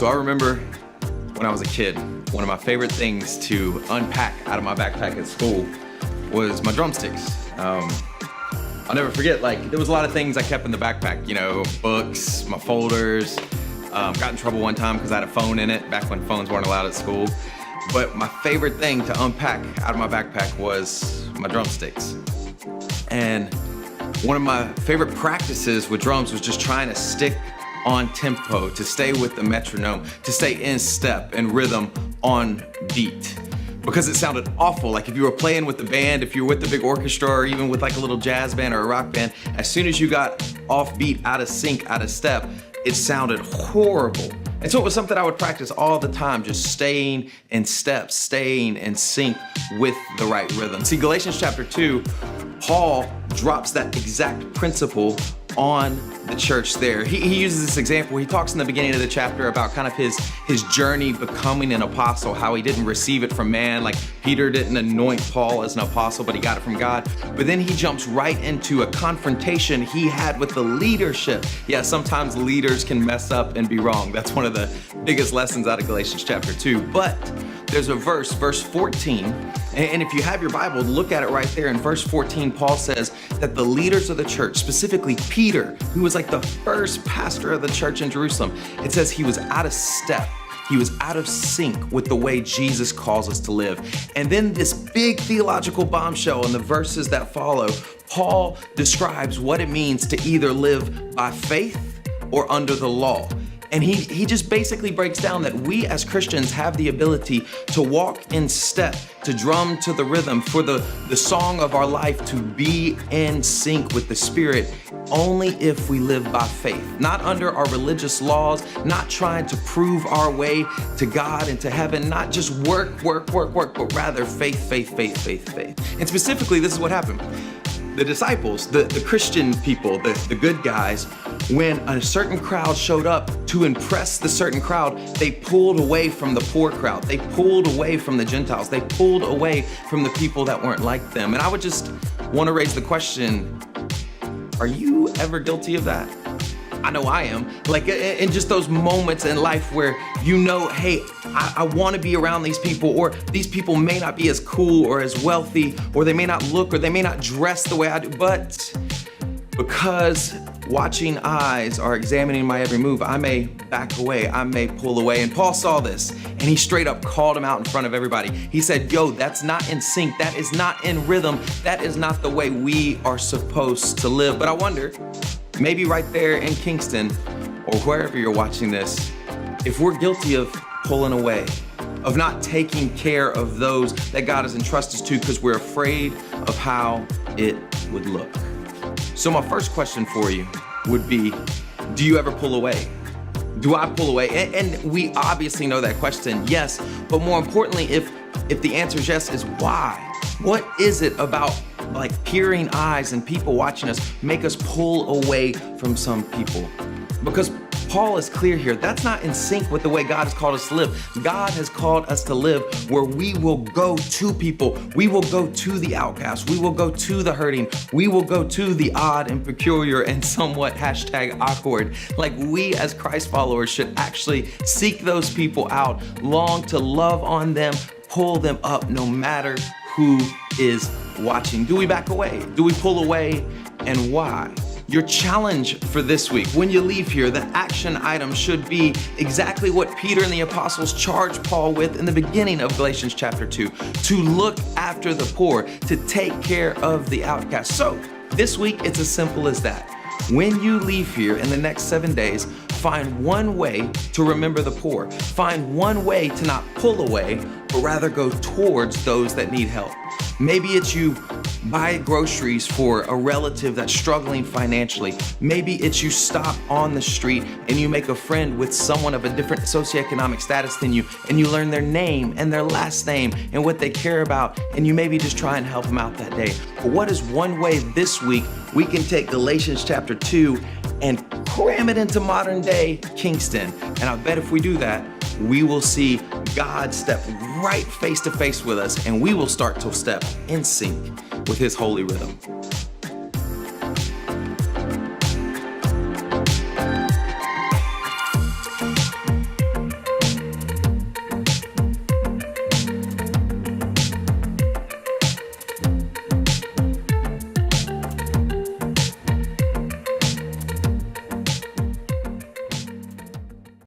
So I remember when I was a kid, one of my favorite things to unpack out of my backpack at school was my drumsticks. I'll never forget, there was a lot of things I kept in the backpack, books, my folders. Got in trouble one time because I had a phone in it back when phones weren't allowed at school. But my favorite thing to unpack out of my backpack was my drumsticks. And one of my favorite practices with drums was just trying to stick on tempo, to stay with the metronome, to stay in step and rhythm on beat. Because it sounded awful. Like if you were playing with the band, if you were with the big orchestra, or even with like a little jazz band or a rock band, as soon as you got off beat, out of sync, out of step, it sounded horrible. And so it was something I would practice all the time, just staying in step, staying in sync with the right rhythm. See, Galatians chapter 2, Paul drops that exact principle on the church there. He uses this example. He talks in the beginning of the chapter about kind of his journey becoming an apostle, how he didn't receive it from man, like Peter didn't anoint Paul as an apostle, but he got it from God. But then he jumps right into a confrontation he had with the leadership. Yeah, sometimes leaders can mess up and be wrong. That's one of the biggest lessons out of Galatians chapter 2. But there's a verse 14, and if you have your Bible, look at it right there. In verse 14, Paul says that the leaders of the church, specifically Peter, who was like the first pastor of the church in Jerusalem, it says he was out of step. He was out of sync with the way Jesus calls us to live. And then this big theological bombshell in the verses that follow, Paul describes what it means to either live by faith or under the law. And he just basically breaks down that we as Christians have the ability to walk in step, to drum to the rhythm, for the song of our life to be in sync with the Spirit only if we live by faith. Not under our religious laws, not trying to prove our way to God and to heaven, not just work, but rather faith. And specifically, this is what happened. The disciples, the Christian people, the good guys, when a certain crowd showed up to impress the certain crowd, they pulled away from the poor crowd. They pulled away from the Gentiles. They pulled away from the people that weren't like them. And I would just want to raise the question, are you ever guilty of that? I know I am. Like in just those moments in life where hey, I want to be around these people, or these people may not be as cool or as wealthy, or they may not look, or they may not dress the way I do, but because watching eyes are examining my every move, I may back away, I may pull away. And Paul saw this, and he straight up called him out in front of everybody. He said, yo, that's not in sync, that is not in rhythm, that is not the way we are supposed to live. But I wonder, maybe right there in Kingston, or wherever you're watching this, if we're guilty of pulling away, of not taking care of those that God has entrusted us to because we're afraid of how it would look. So my first question for you would be, do you ever pull away? Do I pull away? And we obviously know that question, yes, but more importantly, if the answer is yes, is why? What is it about peering eyes and people watching us make us pull away from some people? Because Paul is clear here, that's not in sync with the way God has called us to live. God has called us to live where we will go to people. We will go to the outcast. We will go to the hurting. We will go to the odd and peculiar and somewhat #awkward. Like we as Christ followers should actually seek those people out, long to love on them, pull them up no matter who is watching. Do we back away? Do we pull away, and why? Your challenge for this week, when you leave here, the action item should be exactly what Peter and the apostles charged Paul with in the beginning of Galatians chapter 2, to look after the poor, to take care of the outcast. So this week, it's as simple as that. When you leave here in the next 7 days, find one way to remember the poor. Find one way to not pull away, but rather go towards those that need help. Maybe it's you buy groceries for a relative that's struggling financially. Maybe it's you stop on the street and you make a friend with someone of a different socioeconomic status than you, and you learn their name and their last name and what they care about, and you maybe just try and help them out that day. But what is one way this week we can take Galatians chapter 2 and cram it into modern day Kingston? And I bet if we do that, we will see God step right face to face with us, and we will start to step in sync with His holy rhythm.